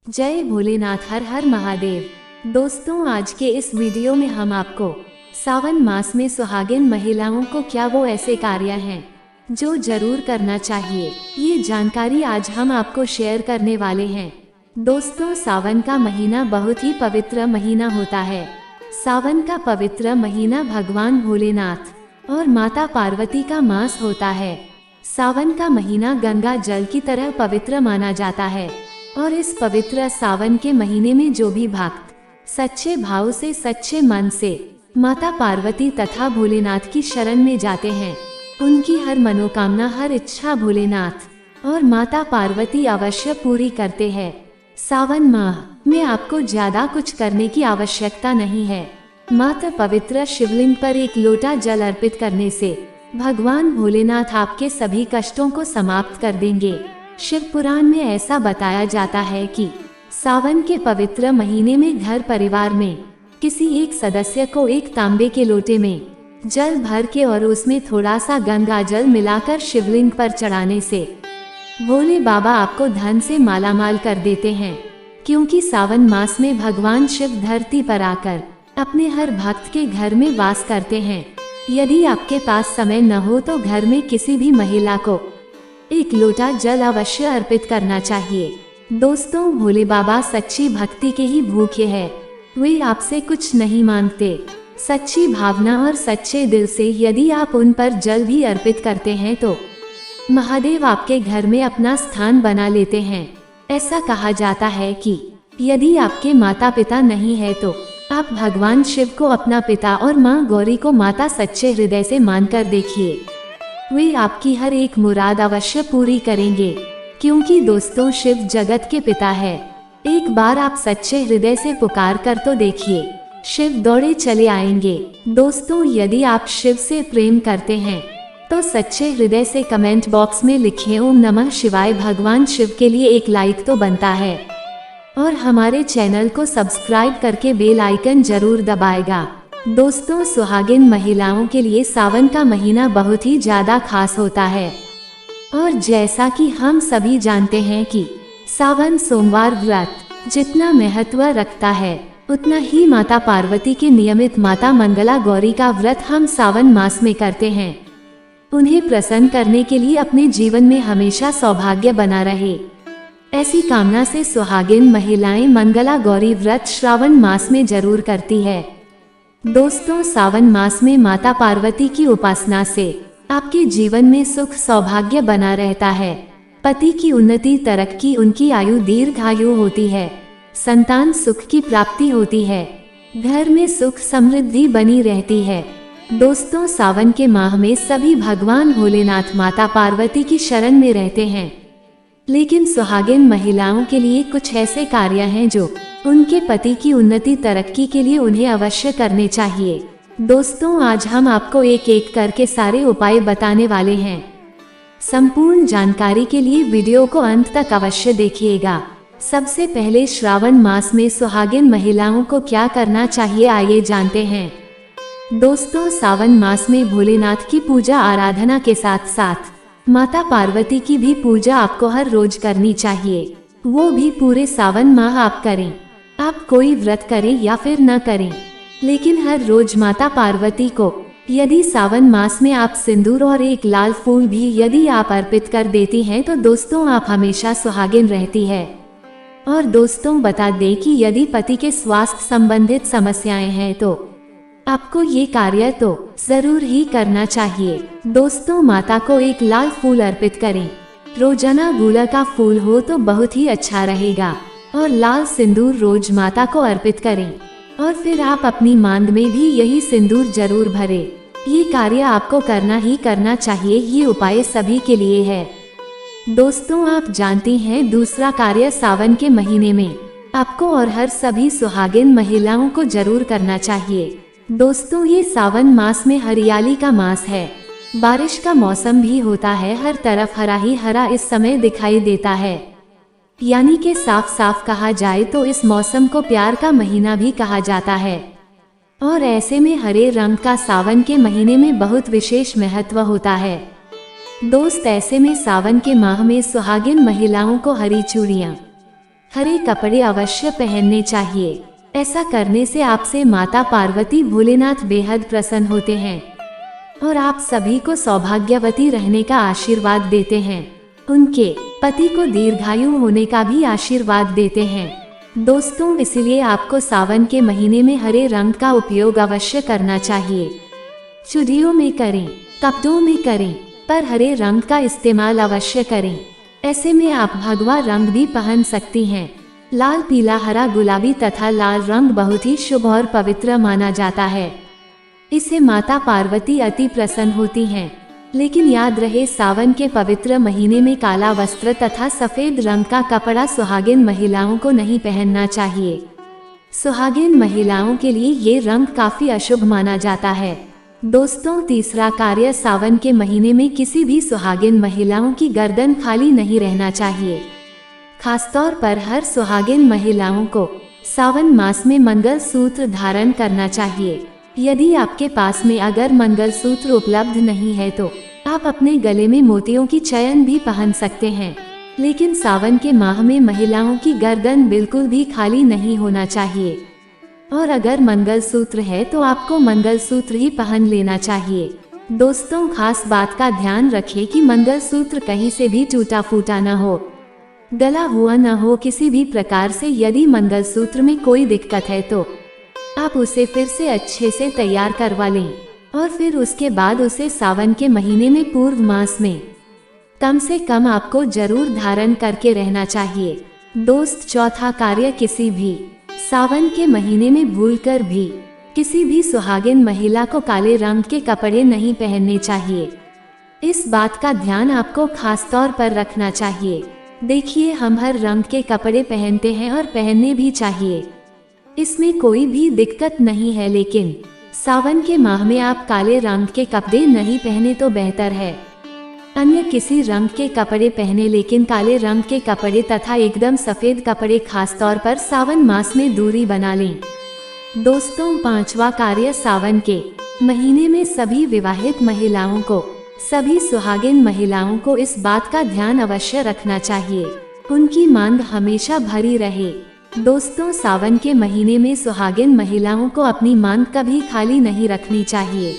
जय भोलेनाथ, हर हर महादेव। दोस्तों, आज के इस वीडियो में हम आपको सावन मास में सुहागिन महिलाओं को क्या वो ऐसे कार्य हैं जो जरूर करना चाहिए, ये जानकारी आज हम आपको शेयर करने वाले हैं। दोस्तों, सावन का महीना बहुत ही पवित्र महीना होता है। सावन का पवित्र महीना भगवान भोलेनाथ और माता पार्वती का मास होता है। सावन का महीना गंगा जल की तरह पवित्र माना जाता है और इस पवित्र सावन के महीने में जो भी भक्त सच्चे भाव से, सच्चे मन से माता पार्वती तथा भोलेनाथ की शरण में जाते हैं, उनकी हर मनोकामना, हर इच्छा भोलेनाथ और माता पार्वती अवश्य पूरी करते हैं। सावन माह में आपको ज्यादा कुछ करने की आवश्यकता नहीं है। मात्र पवित्र शिवलिंग पर एक लोटा जल अर्पित करने से भगवान भोलेनाथ आपके सभी कष्टों को समाप्त कर देंगे। शिव पुराण में ऐसा बताया जाता है कि सावन के पवित्र महीने में घर परिवार में किसी एक सदस्य को एक तांबे के लोटे में जल भर के और उसमें थोड़ा सा गंगा जल मिलाकर शिवलिंग पर चढ़ाने से भोले बाबा आपको धन से मालामाल कर देते हैं। क्योंकि सावन मास में भगवान शिव धरती पर आकर अपने हर भक्त के घर में वास करते हैं। यदि आपके पास समय न हो तो घर में किसी भी महिला को एक लोटा जल अवश्य अर्पित करना चाहिए। दोस्तों, भोले बाबा सच्ची भक्ति के ही भूखे हैं। वे आपसे कुछ नहीं मांगते। सच्ची भावना और सच्चे दिल से यदि आप उन पर जल भी अर्पित करते हैं तो महादेव आपके घर में अपना स्थान बना लेते हैं। ऐसा कहा जाता है कि यदि आपके माता पिता नहीं है तो आप भगवान शिव को अपना पिता और माँ गौरी को माता सच्चे हृदय से मानकर देखिए, वे आपकी हर एक मुराद अवश्य पूरी करेंगे। क्योंकि दोस्तों, शिव जगत के पिता है। एक बार आप सच्चे हृदय से पुकार कर तो देखिए, शिव दौड़े चले आएंगे। दोस्तों, यदि आप शिव से प्रेम करते हैं तो सच्चे हृदय से कमेंट बॉक्स में लिखें ओम नमः शिवाय। भगवान शिव के लिए एक लाइक तो बनता है और हमारे चैनल को सब्सक्राइब करके बेल आइकन जरूर दबाएगा। दोस्तों, सुहागिन महिलाओं के लिए सावन का महीना बहुत ही ज्यादा खास होता है और जैसा कि हम सभी जानते हैं कि सावन सोमवार व्रत जितना महत्व रखता है, उतना ही माता पार्वती के नियमित माता मंगला गौरी का व्रत हम सावन मास में करते हैं। उन्हें प्रसन्न करने के लिए अपने जीवन में हमेशा सौभाग्य बना रहे, ऐसी कामना से सुहागिन महिलाएं मंगला गौरी व्रत श्रावण मास में जरूर करती है। दोस्तों, सावन मास में माता पार्वती की उपासना से आपके जीवन में सुख सौभाग्य बना रहता है। पति की उन्नति, तरक्की, उनकी आयु दीर्घायु होती है, संतान सुख की प्राप्ति होती है, घर में सुख समृद्धि बनी रहती है। दोस्तों, सावन के माह में सभी भगवान भोलेनाथ माता पार्वती की शरण में रहते हैं, लेकिन सुहागिन महिलाओं के लिए कुछ ऐसे कार्य हैं जो उनके पति की उन्नति, तरक्की के लिए उन्हें अवश्य करने चाहिए। दोस्तों, आज हम आपको एक एक करके सारे उपाय बताने वाले हैं। संपूर्ण जानकारी के लिए वीडियो को अंत तक अवश्य देखिएगा। सबसे पहले श्रावण मास में सुहागिन महिलाओं को क्या करना चाहिए, आइए जानते हैं। दोस्तों, सावन मास में भोलेनाथ की पूजा आराधना के साथ साथ माता पार्वती की भी पूजा आपको हर रोज करनी चाहिए, वो भी पूरे सावन माह आप करें। आप कोई व्रत करें या फिर न करें, लेकिन हर रोज माता पार्वती को यदि सावन मास में आप सिंदूर और एक लाल फूल भी यदि आप अर्पित कर देती हैं तो दोस्तों, आप हमेशा सुहागिन रहती है। और दोस्तों, बता दें कि यदि पति के स्वास्थ्य संबंधित समस्याएं हैं तो आपको ये कार्य तो जरूर ही करना चाहिए। दोस्तों, माता को एक लाल फूल अर्पित करें। रोजाना गुलाब का फूल हो तो बहुत ही अच्छा रहेगा और लाल सिंदूर रोज माता को अर्पित करें और फिर आप अपनी मांग में भी यही सिंदूर जरूर भरें। ये कार्य आपको करना ही करना चाहिए। ये उपाय सभी के लिए है। दोस्तों, आप जानती हैं, दूसरा कार्य सावन के महीने में आपको और हर सभी सुहागिन महिलाओं को जरूर करना चाहिए। दोस्तों, ये सावन मास में हरियाली का मास है, बारिश का मौसम भी होता है, हर तरफ हरा ही हरा इस समय दिखाई देता है। यानी कि साफ साफ कहा जाए तो इस मौसम को प्यार का महीना भी कहा जाता है और ऐसे में हरे रंग का सावन के महीने में बहुत विशेष महत्व होता है। दोस्त, ऐसे में सावन के माह में सुहागिन महिलाओं को हरी चूड़ियाँ, हरे कपड़े अवश्य पहनने चाहिए। ऐसा करने से आपसे माता पार्वती भोलेनाथ बेहद प्रसन्न होते हैं और आप सभी को सौभाग्यवती रहने का आशीर्वाद देते हैं। उनके पति को दीर्घायु होने का भी आशीर्वाद देते हैं। दोस्तों, इसलिए आपको सावन के महीने में हरे रंग का उपयोग अवश्य करना चाहिए। चूड़ियों में करें, कपड़ों में करें, पर हरे रंग का इस्तेमाल अवश्य करें। ऐसे में आप भगवा रंग भी पहन सकती हैं। लाल, पीला, हरा, गुलाबी तथा लाल रंग बहुत ही शुभ और पवित्र माना जाता है। इससे माता पार्वती अति प्रसन्न होती हैं। लेकिन याद रहे, सावन के पवित्र महीने में काला वस्त्र तथा सफेद रंग का कपड़ा सुहागिन महिलाओं को नहीं पहनना चाहिए। सुहागिन महिलाओं के लिए ये रंग काफी अशुभ माना जाता है। दोस्तों, तीसरा कार्य, सावन के महीने में किसी भी सुहागिन महिलाओं की गर्दन खाली नहीं रहना चाहिए। खासतौर पर हर सुहागिन महिलाओं को सावन मास में मंगलसूत्र धारण करना चाहिए। यदि आपके पास में अगर मंगलसूत्र उपलब्ध नहीं है तो आप अपने गले में मोतियों की चैन भी पहन सकते हैं। लेकिन सावन के माह में महिलाओं की गर्दन बिल्कुल भी खाली नहीं होना चाहिए और अगर मंगलसूत्र है तो आपको मंगलसूत्र ही पहन लेना चाहिए। दोस्तों, खास बात का ध्यान रखें कि मंगलसूत्र कहीं से भी टूटा फूटा न हो, गला हुआ न हो किसी भी प्रकार से। यदि मंगलसूत्र में कोई दिक्कत है तो आप उसे फिर से अच्छे से तैयार करवा लें और फिर उसके बाद उसे सावन के महीने में पूर्व मास में कम से कम आपको जरूर धारण करके रहना चाहिए। दोस्त, चौथा कार्य, किसी भी सावन के महीने में भूलकर भी किसी भी सुहागिन महिला को काले रंग के कपड़े नहीं पहनने चाहिए। इस बात का ध्यान आपको खास तौर पर रखना चाहिए। देखिए, हम हर रंग के कपड़े पहनते हैं और पहनने भी चाहिए, इसमें कोई भी दिक्कत नहीं है। लेकिन सावन के माह में आप काले रंग के कपड़े नहीं पहने तो बेहतर है। अन्य किसी रंग के कपड़े पहने, लेकिन काले रंग के कपड़े तथा एकदम सफेद कपड़े खास तौर पर सावन मास में दूरी बना लें। दोस्तों, पांचवा कार्य, सावन के महीने में सभी विवाहित महिलाओं को, सभी सुहागिन महिलाओं को इस बात का ध्यान अवश्य रखना चाहिए, उनकी मांग हमेशा भरी रहे। दोस्तों, सावन के महीने में सुहागिन महिलाओं को अपनी मांग कभी खाली नहीं रखनी चाहिए।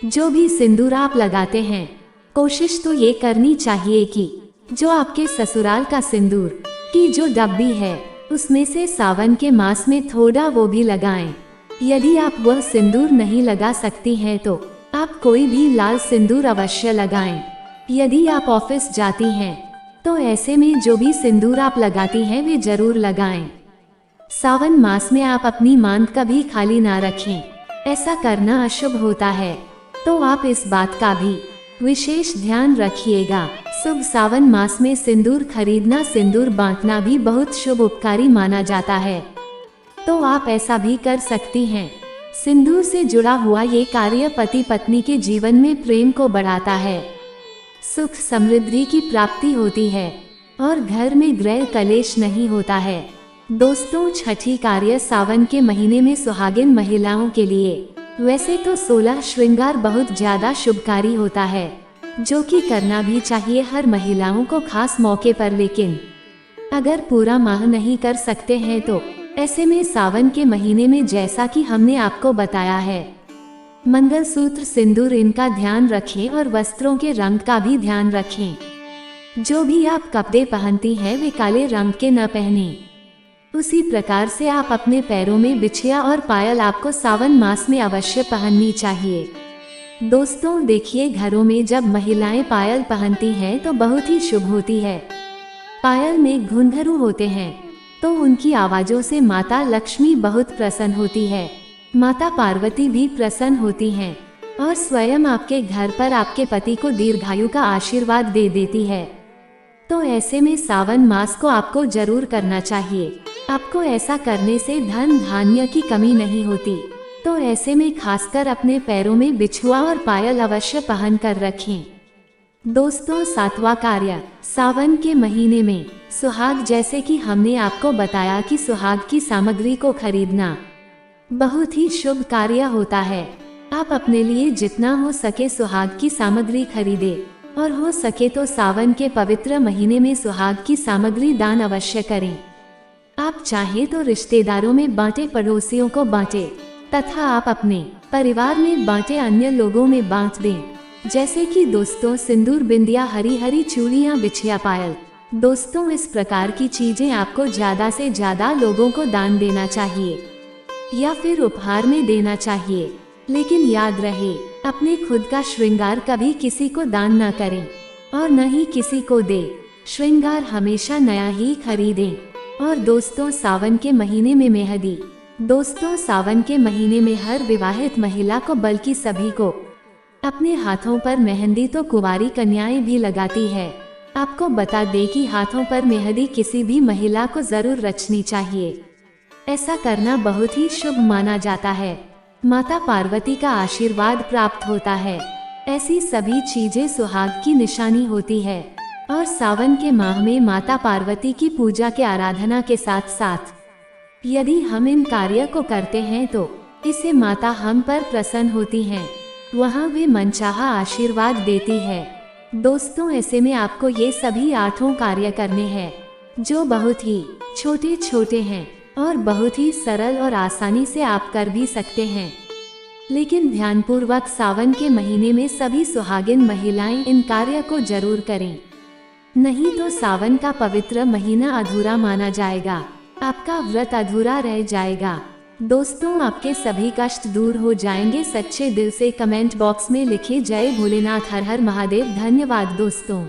जो भी सिंदूर आप लगाते हैं, कोशिश तो ये करनी चाहिए कि जो आपके ससुराल का सिंदूर की जो डब्बी है उसमें से सावन के मास में थोड़ा वो भी लगाएं। यदि आप वह सिंदूर नहीं लगा सकती हैं तो आप कोई भी लाल सिंदूर अवश्य लगाएं। यदि आप ऑफिस जाती हैं तो ऐसे में जो भी सिंदूर आप लगाती हैं वे जरूर लगाएं। सावन मास में आप अपनी मांग कभी खाली ना रखें, ऐसा करना अशुभ होता है, तो आप इस बात का भी विशेष ध्यान रखिएगा। शुभ सावन मास में सिंदूर खरीदना, सिंदूर बांटना भी बहुत शुभ उपकारी माना जाता है, तो आप ऐसा भी कर सकती हैं। सिंदूर से जुड़ा हुआ ये कार्य पति पत्नी के जीवन में प्रेम को बढ़ाता है, सुख समृद्धि की प्राप्ति होती है और घर में गृह कलेश नहीं होता है। दोस्तों, छठी कार्य, सावन के महीने में सुहागिन महिलाओं के लिए वैसे तो 16 श्रृंगार बहुत ज्यादा शुभकारी होता है, जो कि करना भी चाहिए हर महिलाओं को खास मौके पर। लेकिन अगर पूरा माह नहीं कर सकते हैं तो ऐसे में सावन के महीने में जैसा कि हमने आपको बताया है, मंगलसूत्र, सिंदूर, इनका ध्यान रखें और वस्त्रों के रंग का भी ध्यान रखें। जो भी आप कपड़े पहनती हैं वे काले रंग के न पहने। उसी प्रकार से आप अपने पैरों में बिछिया और पायल आपको सावन मास में अवश्य पहननी चाहिए। दोस्तों, देखिए, घरों में जब महिलाएं पायल पहनती हैं तो बहुत ही शुभ होती है। पायल में घुंघरू होते हैं तो उनकी आवाजों से माता लक्ष्मी बहुत प्रसन्न होती है, माता पार्वती भी प्रसन्न होती हैं और स्वयं आपके घर पर आपके पति को दीर्घायु का आशीर्वाद दे देती है। तो ऐसे में सावन मास को आपको जरूर करना चाहिए। आपको ऐसा करने से धन धान्य की कमी नहीं होती। तो ऐसे में खासकर अपने पैरों में बिछुआ और पायल अवश्य पहन कर रखें। दोस्तों, सातवां कार्य, सावन के महीने में सुहाग, जैसे कि हमने आपको बताया कि सुहाग की सामग्री को खरीदना बहुत ही शुभ कार्य होता है। आप अपने लिए जितना हो सके सुहाग की सामग्री खरीदे और हो सके तो सावन के पवित्र महीने में सुहाग की सामग्री दान अवश्य करें। आप चाहें तो रिश्तेदारों में बांटे, पड़ोसियों को बांटे तथा आप अपने परिवार में बांटे, अन्य लोगों में बांट दें। जैसे कि दोस्तों सिंदूर, बिंदिया, हरी हरी चूड़ियाँ, बिछिया, पायल। दोस्तों इस प्रकार की चीजें आपको ज्यादा से ज्यादा लोगों को दान देना चाहिए या फिर उपहार में देना चाहिए। लेकिन याद रहे, अपने खुद का श्रृंगार कभी किसी को दान न करें और न ही किसी को दे। श्रृंगार हमेशा नया ही खरीदें। और दोस्तों सावन के महीने में मेहंदी। दोस्तों सावन के महीने में हर विवाहित महिला को, बल्कि सभी को, अपने हाथों पर मेहंदी तो कुंवारी कन्याएं भी लगाती है। आपको बता दें कि हाथों पर मेहंदी किसी भी महिला को जरूर रचनी चाहिए। ऐसा करना बहुत ही शुभ माना जाता है। माता पार्वती का आशीर्वाद प्राप्त होता है। ऐसी सभी चीजें सुहाग की निशानी होती है। और सावन के माह में माता पार्वती की पूजा के आराधना के साथ साथ यदि हम इन कार्य को करते हैं तो इससे माता हम पर प्रसन्न होती हैं। वहाँ वे मनचाहा आशीर्वाद देती है। दोस्तों ऐसे में आपको ये सभी 8 कार्य करने हैं जो बहुत ही छोटे छोटे हैं और बहुत ही सरल और आसानी से आप कर भी सकते हैं। लेकिन ध्यानपूर्वक सावन के महीने में सभी सुहागिन महिलाएं इन कार्य को जरूर करें, नहीं तो सावन का पवित्र महीना अधूरा माना जाएगा, आपका व्रत अधूरा रह जाएगा। दोस्तों आपके सभी कष्ट दूर हो जाएंगे। सच्चे दिल से कमेंट बॉक्स में लिखिए जय भोलेनाथ, हर हर महादेव। धन्यवाद दोस्तों।